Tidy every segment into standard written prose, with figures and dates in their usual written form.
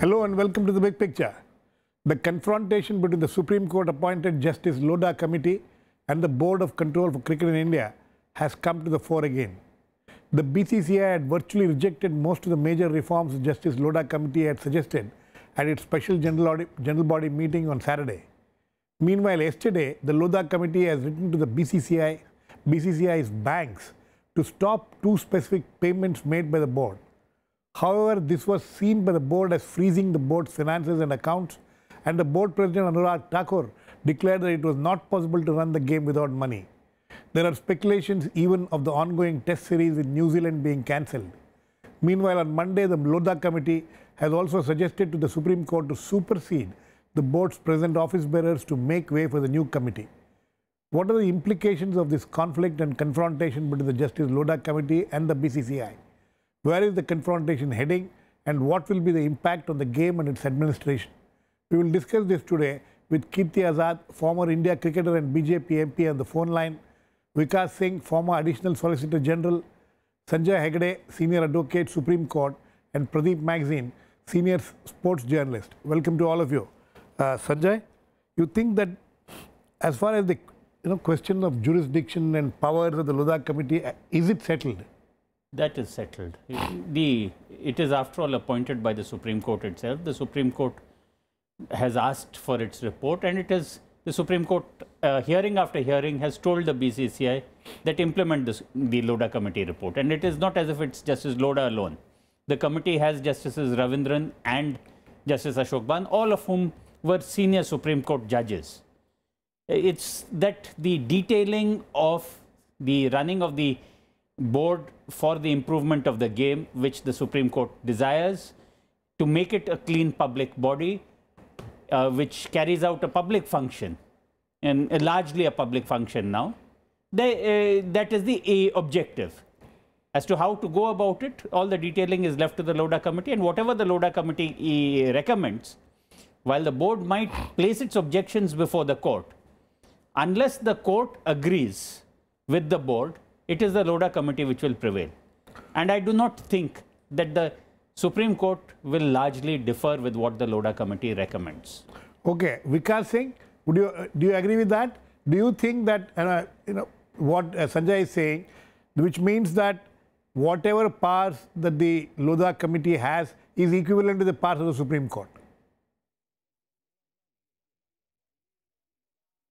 Hello and welcome to The Big Picture. The confrontation between the Supreme Court appointed Justice Lodha Committee and the Board of Control for Cricket in India has come to the fore again. The BCCI had virtually rejected most of the major reforms Justice Lodha Committee had suggested at its special general body meeting on Saturday. Meanwhile, yesterday, the Lodha Committee has written to the BCCI's banks to stop two specific payments made by the board. However, this was seen by the board as freezing the board's finances and accounts, and the board president Anurag Thakur declared that it was not possible to run the game without money. There are speculations even of the ongoing test series with New Zealand being cancelled. Meanwhile, on Monday, the Lodha Committee has also suggested to the Supreme Court to supersede the board's present office bearers to make way for the new committee. What are the implications of this conflict and confrontation between the Justice Lodha Committee and the BCCI? Where is the confrontation heading, and what will be the impact on the game and its administration? We will discuss this today with Kirti Azad, former India cricketer and BJP MP, on the phone line, Vikas Singh, former Additional Solicitor General, Sanjay Hegde, Senior Advocate, Supreme Court, and Pradeep Magazine, Senior Sports Journalist. Welcome to all of you. Sanjay, you think that as far as the question of jurisdiction and powers of the Lodha Committee, is it settled? That is settled. It is, after all, appointed by the Supreme Court itself. The Supreme Court has asked for its report, and it is the Supreme Court, hearing after hearing, has told the BCCI that implement the Lodha Committee report. And it is not as if it's Justice Lodha alone. The committee has Justices Ravindran and Justice Ashok Ban, all of whom were senior Supreme Court judges. It's that the detailing of the running of the board for the improvement of the game, which the Supreme Court desires, to make it a clean public body, which carries out a public function, and largely a public function now. That is the objective. As to how to go about it, all the detailing is left to the Lodha Committee, and whatever the Lodha Committee recommends, while the board might place its objections before the court, unless the court agrees with the board, it is the Lodha Committee which will prevail. And I do not think that the Supreme Court will largely differ with what the Lodha Committee recommends. Okay, Vikas Singh, do you agree with that? Do you think that what Sanjay is saying, which means that whatever powers that the Lodha Committee has is equivalent to the powers of the Supreme Court?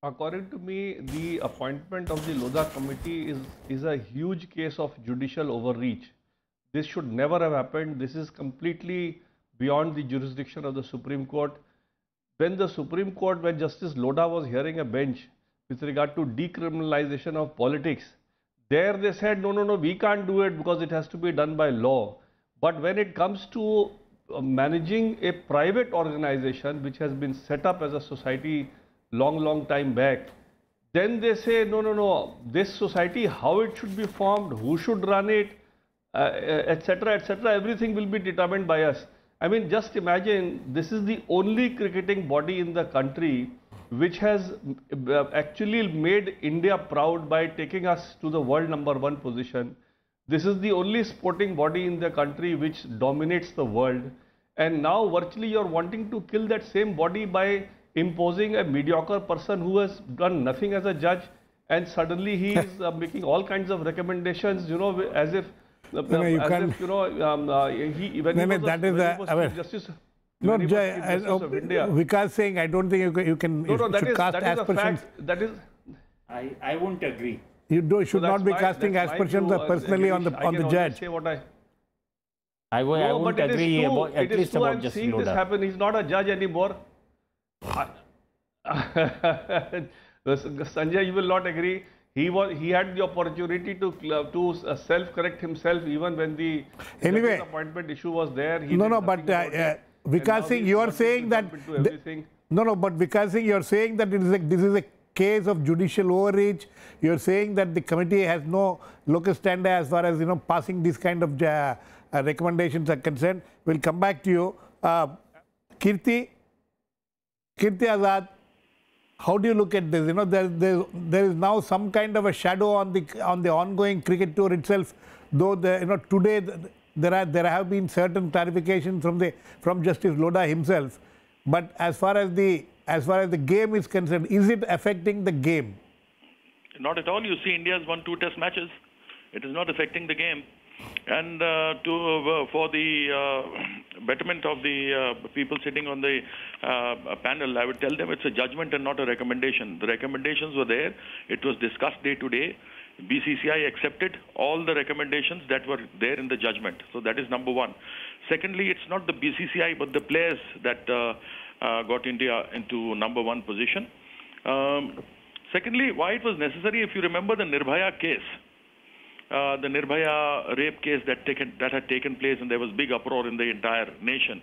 According to me, the appointment of the Lodha Committee is a huge case of judicial overreach. This should never have happened. This is completely beyond the jurisdiction of the Supreme Court. When the Supreme Court, when Justice Lodha was hearing a bench with regard to decriminalization of politics, there they said, no, we can't do it because it has to be done by law. But when it comes to managing a private organization which has been set up as a society long time back, then they say, no, this society, how it should be formed, who should run it, etc., everything will be determined by us. I mean, just imagine, this is the only cricketing body in the country which has actually made India proud by taking us to the world #1 position. This is the only sporting body in the country which dominates the world. And now virtually you're wanting to kill that same body by imposing a mediocre person who has done nothing as a judge, and suddenly he is making all kinds of recommendations, as if Justice. No, Vikas saying, I don't think you can cast aspersions. That is, I won't agree. You should not be casting aspersions personally on the judge. I won't agree about, at least about Justice Lodha. This happen. He's not a judge anymore. Sanjay, you will not agree. He had the opportunity to self-correct himself even when the appointment issue was there. But Vikas Singh, you are saying that but Vikas Singh, you are saying that this is a case of judicial overreach. You are saying that the committee has no locus standi as far as passing these kind of recommendations are concerned. We'll come back to you, Kirti Azad. How do you look at this? There is now some kind of a shadow on the ongoing cricket tour itself. Though today there have been certain clarifications from Justice Lodha himself. But as far as the game is concerned, is it affecting the game? Not at all. You see, India has won 2 test matches. It is not affecting the game. And for the betterment of the people sitting on the panel, I would tell them it's a judgment and not a recommendation. The recommendations were there. It was discussed day to day. BCCI accepted all the recommendations that were there in the judgment. So that is number one. Secondly, it's not the BCCI but the players that got India into number 1 position. Secondly, why it was necessary, if you remember the Nirbhaya case, the Nirbhaya rape case that had taken place, and there was big uproar in the entire nation.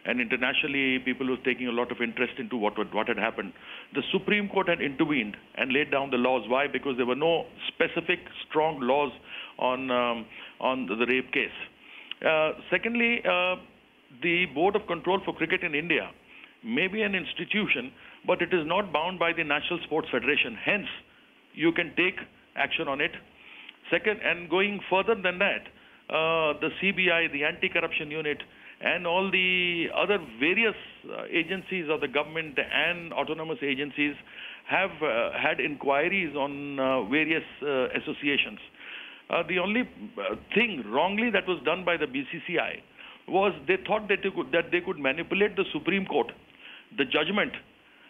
And internationally, people were taking a lot of interest into what had happened. The Supreme Court had intervened and laid down the laws. Why? Because there were no specific, strong laws on the rape case. Secondly, the Board of Control for Cricket in India may be an institution, but it is not bound by the National Sports Federation. Hence, you can take action on it. Second, and going further than that, the CBI, the Anti-Corruption Unit, and all the other various agencies of the government and autonomous agencies have had inquiries on various associations. The only thing wrongly that was done by the BCCI was they thought that they could manipulate the Supreme Court, the judgment,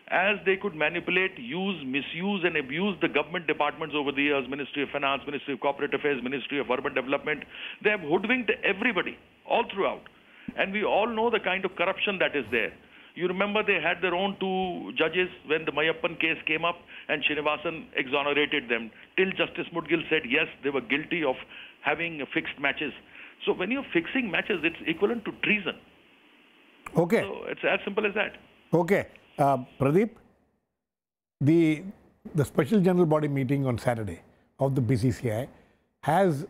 as they could manipulate, use, misuse and abuse the government departments over the years, Ministry of Finance, Ministry of Corporate Affairs, Ministry of Urban Development. They have hoodwinked everybody all throughout. And we all know the kind of corruption that is there. You remember they had their own 2 judges when the Mayappan case came up and Srinivasan exonerated them, till Justice Mudgil said yes, they were guilty of having fixed matches. So when you're fixing matches, it's equivalent to treason. Okay. So it's as simple as that. Okay. Pradeep, the special general body meeting on Saturday of the BCCI has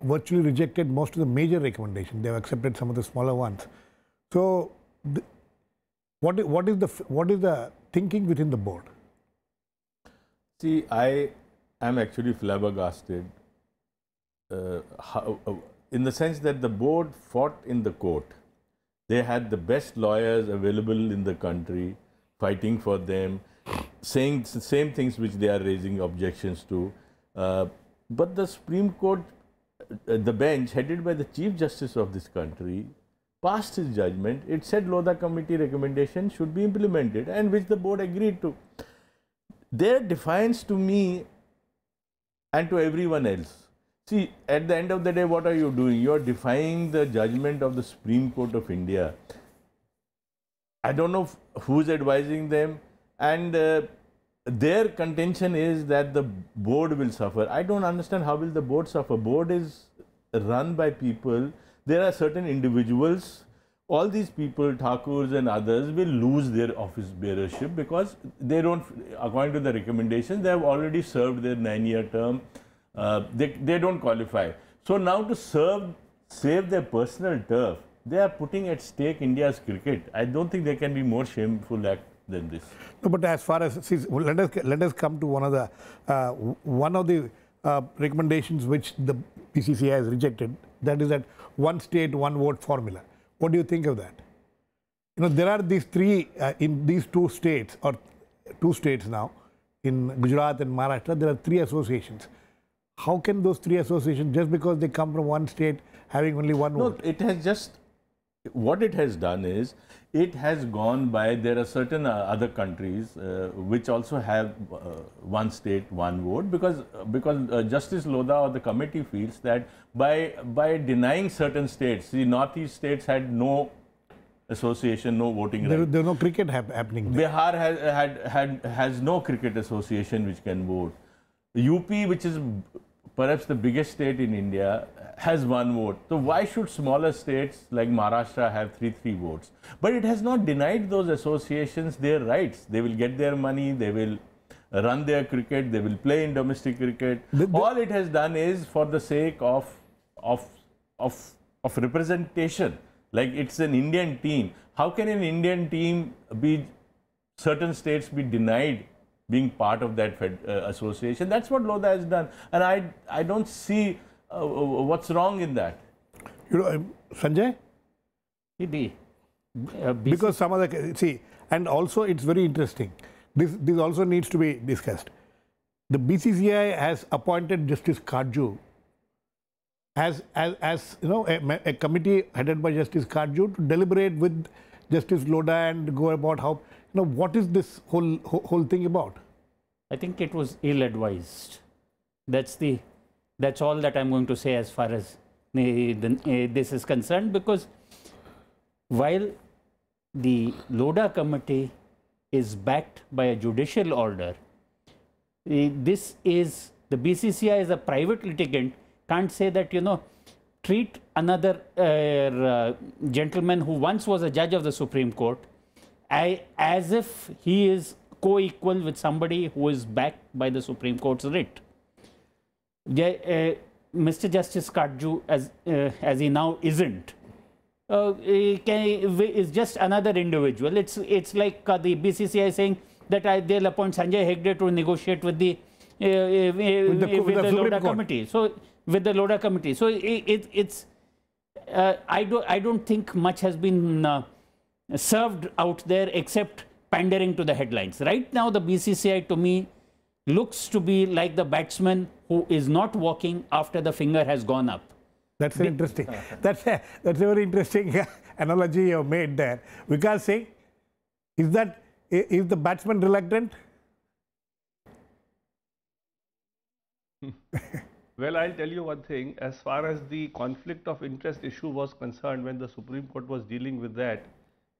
virtually rejected most of the major recommendations. They have accepted some of the smaller ones. So, what is the thinking within the board? See, I am actually flabbergasted in the sense that the board fought in the court. They had the best lawyers available in the country, fighting for them, saying the same things which they are raising objections to. But the Supreme Court, the bench headed by the Chief Justice of this country, passed his judgment. It said Lodha committee recommendation should be implemented, and which the board agreed to. Their defiance to me and to everyone else. See, at the end of the day, what are you doing? You are defying the judgment of the Supreme Court of India. I don't know who's advising them, and their contention is that the board will suffer. I don't understand how will the board suffer. Board is run by people. There are certain individuals. All these people, Thakurs and others, will lose their office bearership because they don't, according to the recommendations, they have already served their 9-year term. They don't qualify. So now to save their personal turf, they are putting at stake India's cricket. I don't think there can be more shameful act than this. No, but as far as, see, let us come to one of the recommendations which the BCCI has rejected. That is that one state, one vote formula. What do you think of that? You know, there are these in these 2 states, or 2 states now, in Gujarat and Maharashtra, there are 3 associations. How can those 3 associations, just because they come from one state, having only one vote? No, it has just, what it has done is, it has gone by, there are certain other countries which also have one state, one vote, because Justice Lodha or the committee feels that by denying certain states, the northeast states had no association, no voting right. There is no cricket happening there. Bihar has no cricket association which can vote. UP, which is perhaps the biggest state in India, has one vote. So why should smaller states like Maharashtra have 3 votes? But it has not denied those associations their rights. They will get their money, they will run their cricket, they will play in domestic cricket. All it has done is for the sake of representation. Like it's an Indian team. How can an Indian team be, certain states be denied being part of that association? That's what Lodha has done. And I don't see what's wrong in that. You know, Sanjay? Because some other, see, and also it's very interesting. This also needs to be discussed. The BCCI has appointed Justice Karju as you know, a committee headed by Justice Karju to deliberate with Justice Lodha and go about how, you know, what is this whole thing about? I think it was ill-advised. That's all that I'm going to say as far as this is concerned, because while the Lodha committee is backed by a judicial order, this is, the BCCI is a private litigant, can't say that, you know, treat another gentleman who once was a judge of the Supreme Court as if he is co-equal with somebody who is backed by the Supreme Court's writ. Mr. Justice Karju, as he now isn't, is just another individual. It's like the BCCI saying that they'll appoint Sanjay Hegde to negotiate with the Lodha committee. So with the Lodha committee, so I don't think much has been served out there except pandering to the headlines. Right now, the BCCI to me looks to be like the batsman who is not walking after the finger has gone up. That's interesting. That's a very interesting analogy you have made there. Vikas saying, is the batsman reluctant? Well, I'll tell you one thing. As far as the conflict of interest issue was concerned, when the Supreme Court was dealing with that,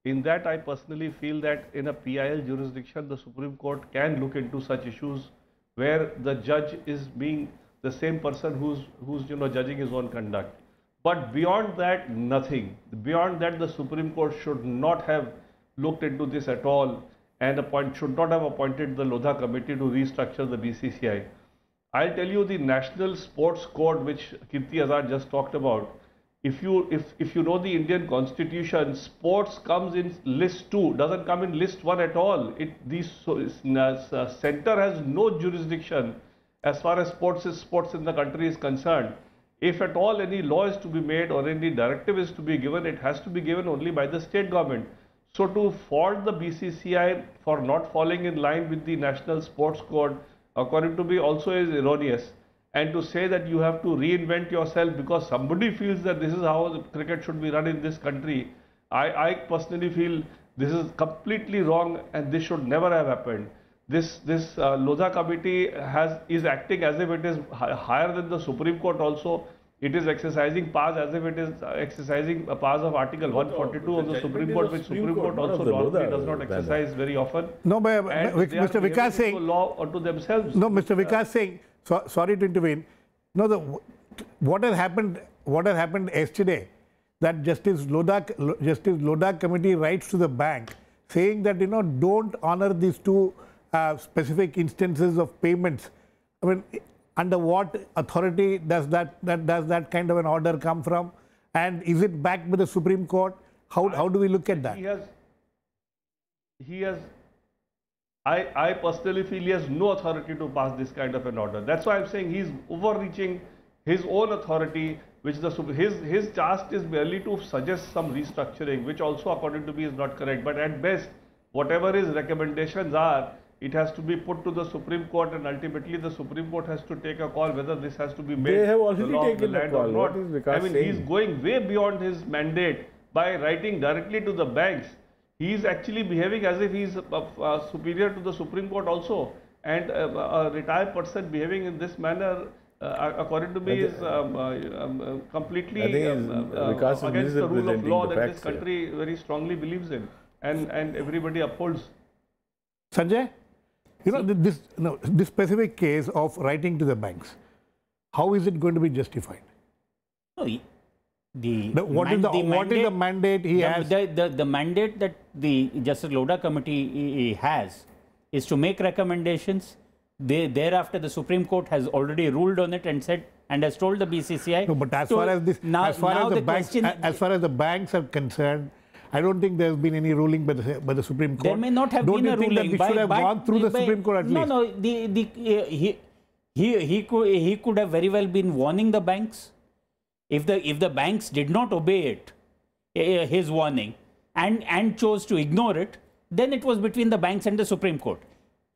in that I personally feel that in a PIL jurisdiction, the Supreme Court can look into such issues where the judge is being the same person who's you know, judging his own conduct. But beyond that, nothing. Beyond that, the Supreme Court should not have looked into this at all, and should not have appointed the Lodha committee to restructure the BCCI. I'll tell you, the National Sports Code, which Kirti Azad just talked about, if you know the Indian Constitution, sports comes in list 2, doesn't come in list 1 at all. The center has no jurisdiction as far as sports in the country is concerned. If at all any law is to be made or any directive is to be given, it has to be given only by the state government. So to fault the BCCI for not falling in line with the National Sports Code, according to me, also is erroneous. And to say that you have to reinvent yourself because somebody feels that this is how cricket should be run in this country, I personally feel this is completely wrong and this should never have happened. This Lodha committee is acting as if it is higher than the Supreme Court also. It is exercising powers as if it is exercising powers of Article 142 of the Supreme Court, which Supreme Court also normally does not exercise very often. No, but Mr. Vikas saying law unto themselves. No, Mr. Vikas saying. Sorry to intervene. No, what has happened yesterday, that Justice Lodha committee writes to the bank saying that, you know, don't honor these two specific instances of payments. I mean, under what authority does that kind of an order come from? And is it backed by the Supreme Court? How do we look at that? I personally feel he has no authority to pass this kind of an order. That's why I'm saying he's overreaching his own authority, which his task is merely to suggest some restructuring, which also according to me is not correct. But at best, whatever his recommendations are, it has to be put to the Supreme Court, and ultimately the Supreme Court has to take a call whether this has to be made. They have already taken a call. What is Vikas saying? I mean, he's going way beyond his mandate by writing directly to the banks. He is actually behaving as if he is superior to the Supreme Court also, and a retired person behaving in this manner, according to me, is completely against the rule of law that this country very strongly believes in, and everybody upholds. Sanjay, you know, this specific case of writing to the banks, how is it going to be justified? What is the mandate he has? The mandate that the Justice Lodha committee has is to make recommendations. Thereafter, the Supreme Court has already ruled on it and said and has told the BCCI. No, but as far as the banks are concerned, I don't think there has been any ruling by the Supreme Court. There may not have been a ruling. Don't you think that we should have gone through the Supreme Court at least? No. He could have very well been warning the banks. If the banks did not obey it, his warning, and chose to ignore it, then it was between the banks and the Supreme Court.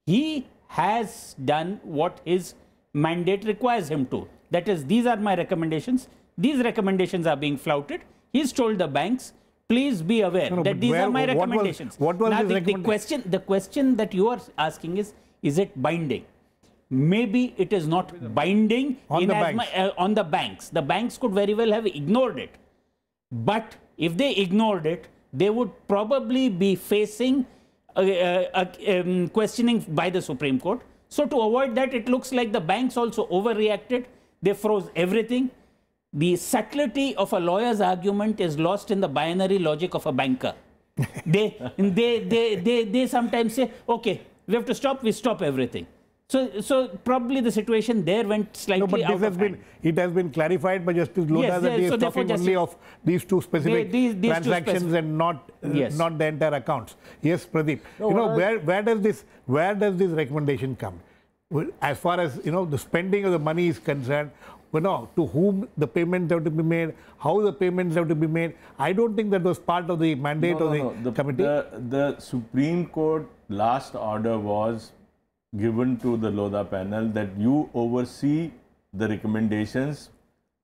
He has done what his mandate requires him to. That is, these are my recommendations. These recommendations are being flouted. He's told the banks, please be aware that these are my recommendations. What was now, his recommendation? The question that you are asking is it binding? Maybe it is not binding on the banks. On the banks. The banks could very well have ignored it. But if they ignored it, they would probably be facing questioning by the Supreme Court. So to avoid that, it looks like the banks also overreacted. They froze everything. The subtlety of a lawyer's argument is lost in the binary logic of a banker. They sometimes say, okay, we have to stop, we stop everything. So probably the situation there went slightly out of hand. It has been clarified by Justice Lodha that he is talking only of these two specific transactions and not the entire accounts. Yes, Pradeep. No, where does this recommendation come? Well, as far as the spending of the money is concerned, to whom the payments have to be made, how the payments have to be made. I don't think that was part of the mandate of the committee. The Supreme Court last order was given to the Lodha panel that you oversee the recommendations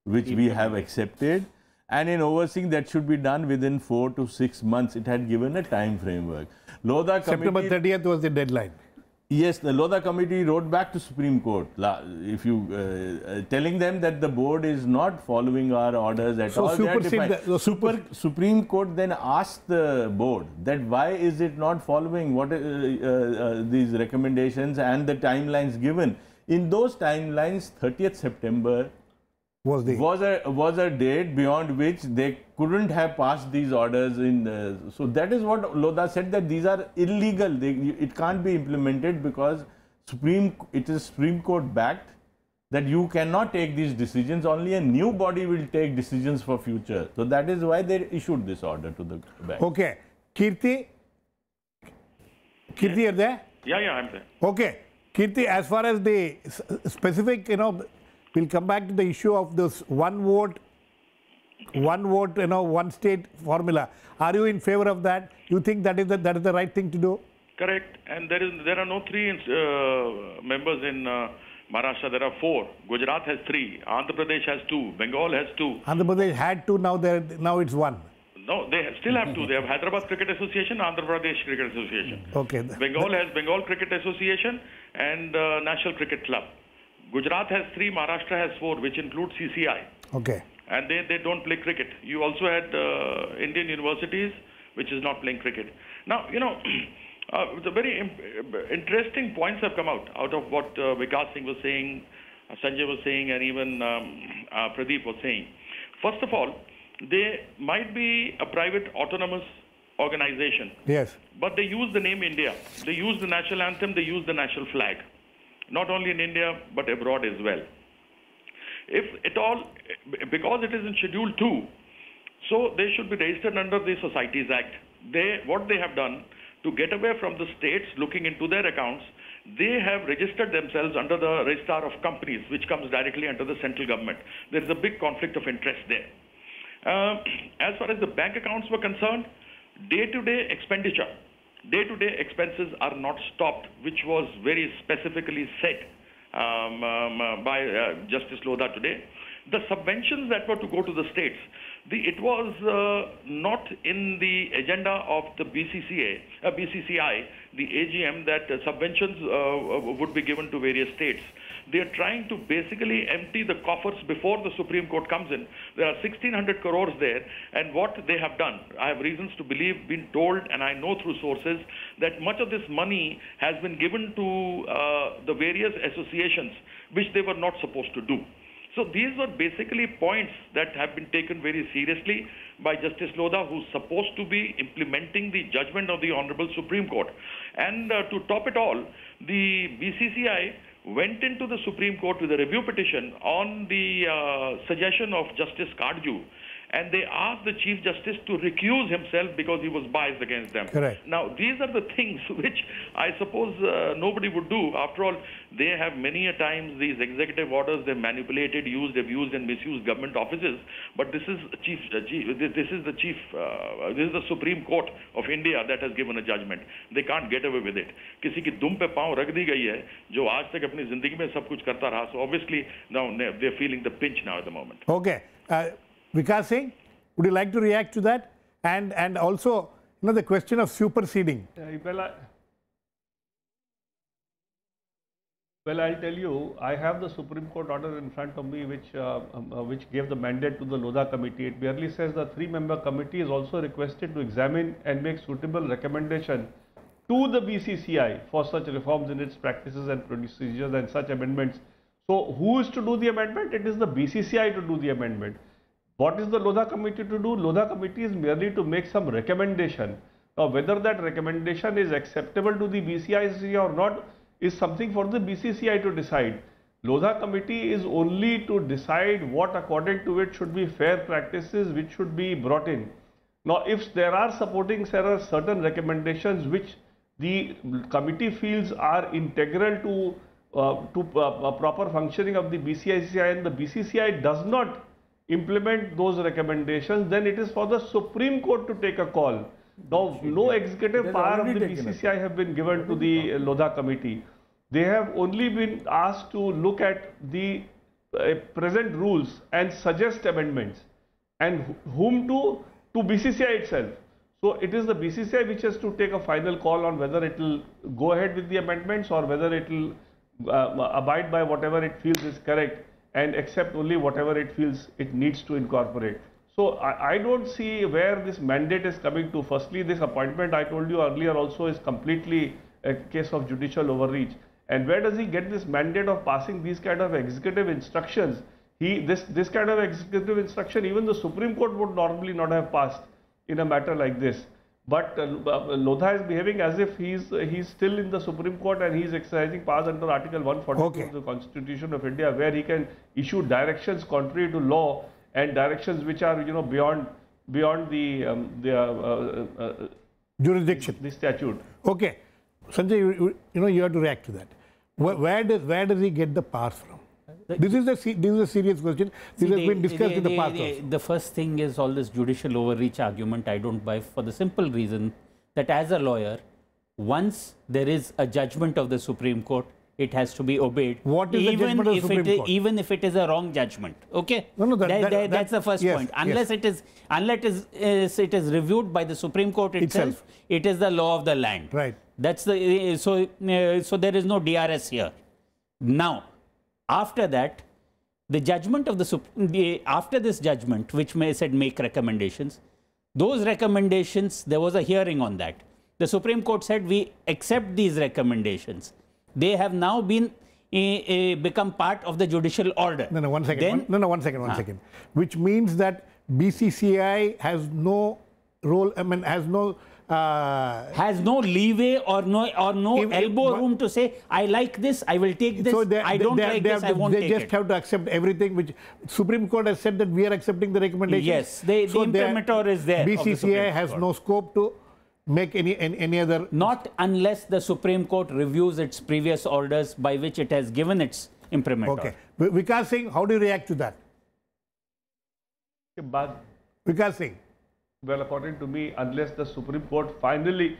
which we have accepted, and in overseeing that should be done within 4 to 6 months. It had given a time framework. Lodha September 30th was the deadline. Yes, the Lodha committee wrote back to Supreme Court, if you telling them that the board is not following our orders at all. Supreme Court then asked the board that why is it not following what these recommendations and the timelines given. In those timelines, 30th September was a date beyond which they couldn't have passed these orders in. So that is what Lodha said, that these are illegal. It can't be implemented because it is Supreme Court backed, that you cannot take these decisions. Only a new body will take decisions for future. So that is why they issued this order to the bank. Okay, Kirti, are there? Yeah, I'm there. Okay, Kirti, as far as the specific, we'll come back to the issue of this one vote, one state formula. Are you in favor of that? You think that is the right thing to do? Correct. And there are no three members in Maharashtra. There are 4. Gujarat has 3. Andhra Pradesh has 2. Bengal has 2. Andhra Pradesh had 2. Now it's 1. No, they still have 2. They have Hyderabad Cricket Association, Andhra Pradesh Cricket Association. Okay. Bengal has Bengal Cricket Association and National Cricket Club. Gujarat has 3, Maharashtra has 4, which includes CCI. Okay. And they don't play cricket. You also had Indian universities, which is not playing cricket. Now, the very interesting points have come out of what Vikas Singh was saying, Sanjay was saying, and even Pradeep was saying. First of all, they might be a private autonomous organization. Yes. But they use the name India. They use the national anthem. They use the national flag. Not only in India, but abroad as well. If at all, because it is in Schedule 2, so they should be registered under the Societies Act. What they have done, to get away from the states looking into their accounts, they have registered themselves under the Registrar of Companies, which comes directly under the central government. There is a big conflict of interest there. As far as the bank accounts were concerned, day-to-day expenditure, day-to-day expenses are not stopped, which was very specifically said by Justice Lodha today. The subventions that were to go to the states, it was not in the agenda of the BCCI, the AGM, that subventions would be given to various states. They are trying to basically empty the coffers before the Supreme Court comes in. There are 1,600 crores there, and what they have done, I have reasons to believe, been told, and I know through sources, that much of this money has been given to the various associations, which they were not supposed to do. So these were basically points that have been taken very seriously by Justice Lodha, who's supposed to be implementing the judgment of the Honorable Supreme Court. And to top it all, the BCCI went into the Supreme Court with a review petition on the suggestion of Justice Kadju, and they asked the Chief Justice to recuse himself because he was biased against them. Correct. Now, these are the things which I suppose nobody would do. After all, they have many a times these executive orders, they've manipulated, used, abused and misused government offices. But this is the Supreme Court of India that has given a judgment. They can't get away with it. किसी की दुम पे पांव रख दी गई है जो आज तक अपनी जिंदगी में सब कुछ करता रहा. So obviously now they're feeling the pinch now at the moment. Okay. Vikas Singh, would you like to react to that? And also, the question of superseding. Well, I'll tell you, I have the Supreme Court order in front of me which gave the mandate to the Lodha committee. It merely says the 3-member committee is also requested to examine and make suitable recommendation to the BCCI for such reforms in its practices and procedures and such amendments. So, who is to do the amendment? It is the BCCI to do the amendment. What is the Lodha committee to do? Lodha committee is merely to make some recommendation. Now, whether that recommendation is acceptable to the BCCI or not is something for the BCCI to decide. Lodha committee is only to decide what according to it should be fair practices which should be brought in. Now, if there are certain recommendations which the committee feels are integral to proper functioning of the BCCI and the BCCI does not implement those recommendations, then it is for the Supreme Court to take a call. Now, no executive power of the BCCI have been given to the Lodha committee. They have only been asked to look at the present rules and suggest amendments. And whom to? To BCCI itself. So, it is the BCCI which has to take a final call on whether it will go ahead with the amendments or whether it will abide by whatever it feels is correct and accept only whatever it feels it needs to incorporate. So, I don't see where this mandate is coming to. Firstly, this appointment I told you earlier also is completely a case of judicial overreach. And where does he get this mandate of passing these kind of executive instructions? This kind of executive instruction even the Supreme Court would normally not have passed in a matter like this. But Lodha is behaving as if he's still in the Supreme Court and he's exercising powers under Article 142 of the Constitution of India, where he can issue directions contrary to law and directions which are beyond the jurisdiction, the statute. Okay, Sanjay, you have to react to that. Where does he get the powers from? This is a serious question. This has been discussed in the past also. The first thing is all this judicial overreach argument I don't buy, for the simple reason that as a lawyer, once there is a judgment of the Supreme Court, it has to be obeyed. What is the judgment of the Supreme Court? Even if it is a wrong judgment. Okay? No, that's the first point. Unless it is reviewed by the Supreme Court itself, it is the law of the land. Right. That's the so there is no DRS here. Now, after that, the judgment of after this judgment, which said make recommendations, those recommendations, there was a hearing on that. The Supreme Court said we accept these recommendations. They have now been become part of the judicial order. No, one second. One second. Which means that BCCI has no role. Has no leeway or no elbow room to say, I like this, I will take this, I don't like this, I won't take it. They just have to accept everything which Supreme Court has said that we are accepting the recommendations. Yes, the imprimatur is there. BCCI has no scope to make any other... Not unless the Supreme Court reviews its previous orders by which it has given its imprimatur. Okay. Vikas Singh, how do you react to that? Vikas Singh. Well, according to me, unless the Supreme Court finally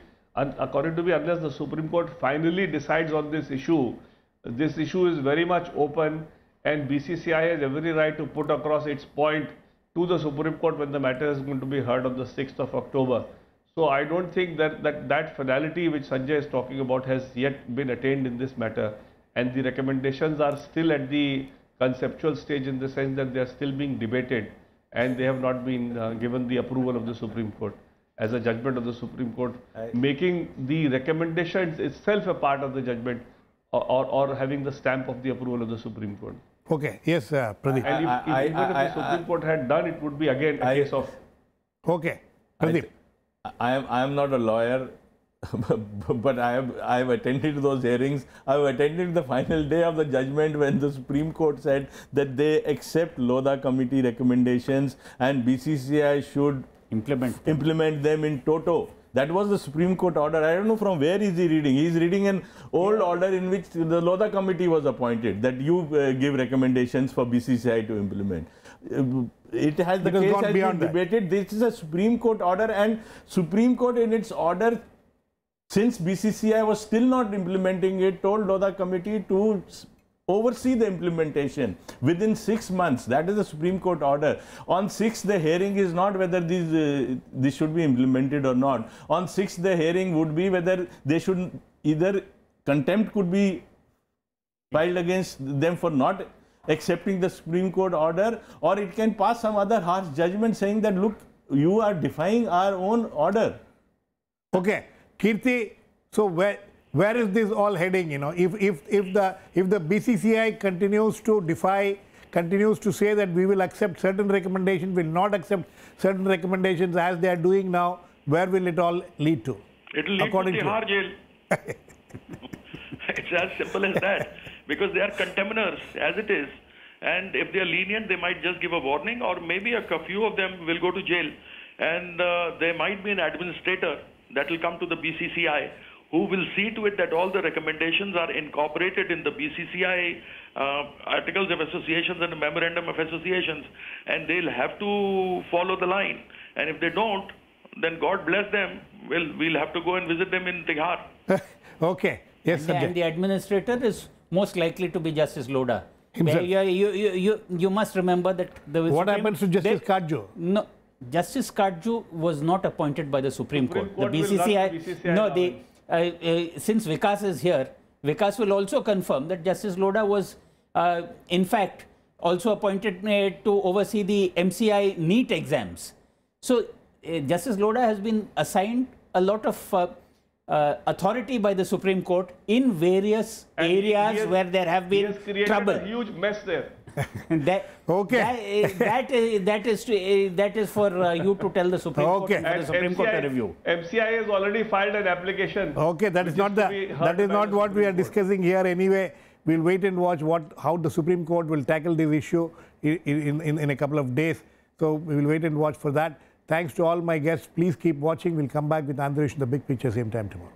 decides on this issue is very much open, and BCCI has every right to put across its point to the Supreme Court when the matter is going to be heard on the 6th of October. So I don't think that finality which Sanjay is talking about has yet been attained in this matter, and the recommendations are still at the conceptual stage in the sense that they are still being debated. And they have not been given the approval of the Supreme Court as a judgment of the Supreme Court, making the recommendations itself a part of the judgment or having the stamp of the approval of the Supreme Court. Okay, yes, Pradeep. And even if the Supreme Court had done, it would be again a case of... Okay, Pradeep. I am not a lawyer, But I have attended those hearings. I have attended the final day of the judgment when the Supreme Court said that they accept Lodha committee recommendations and BCCI should implement them in toto. That was the Supreme Court order. I don't know from where is he reading. He is reading an old order in which the Lodha committee was appointed, that you give recommendations for BCCI to implement. It has the case has been debated. This is a Supreme Court order, and Supreme Court in its order, since BCCI was still not implementing it, told Lodha committee to oversee the implementation within 6 months. That is the Supreme Court order. On 6th, the hearing is not whether this should be implemented or not. On 6th, the hearing would be whether they should either contempt could be filed against them for not accepting the Supreme Court order, or it can pass some other harsh judgment saying that, look, you are defying our own order. Okay. Kirti, so where is this all heading? You know, if the BCCI continues to say that we will accept certain recommendations, will not accept certain recommendations as they are doing now, where will it all lead to? It will lead to Tihar jail. It's as simple as that, because they are contemners as it is, and if they are lenient, they might just give a warning, or maybe a few of them will go to jail, and there might be an administrator that will come to the BCCI who will see to it that all the recommendations are incorporated in the BCCI articles of associations and the memorandum of associations, and they'll have to follow the line. And if they don't, then God bless them. We'll have to go and visit them in Tihar. Okay. Yes, Sanjay. And the administrator is most likely to be Justice Lodha. Himself. You must remember that the what happens to Justice Kadju? No, Justice Kadju was not appointed by the Supreme Court. The BCCI, since Vikas is here, Vikas will also confirm that Justice Lodha was, in fact, also appointed to oversee the MCI NEET exams. So, Justice Lodha has been assigned a lot of authority by the Supreme Court in various areas where there have been trouble. A huge mess there. That is for you to tell the Supreme Court and for the Supreme Court to review. MCI has already filed an application. Okay, that is not what we are discussing here anyway. We'll wait and watch how the Supreme Court will tackle this issue in a couple of days. So we will wait and watch for that. Thanks to all my guests. Please keep watching. We'll come back with another issue, the big picture, same time tomorrow.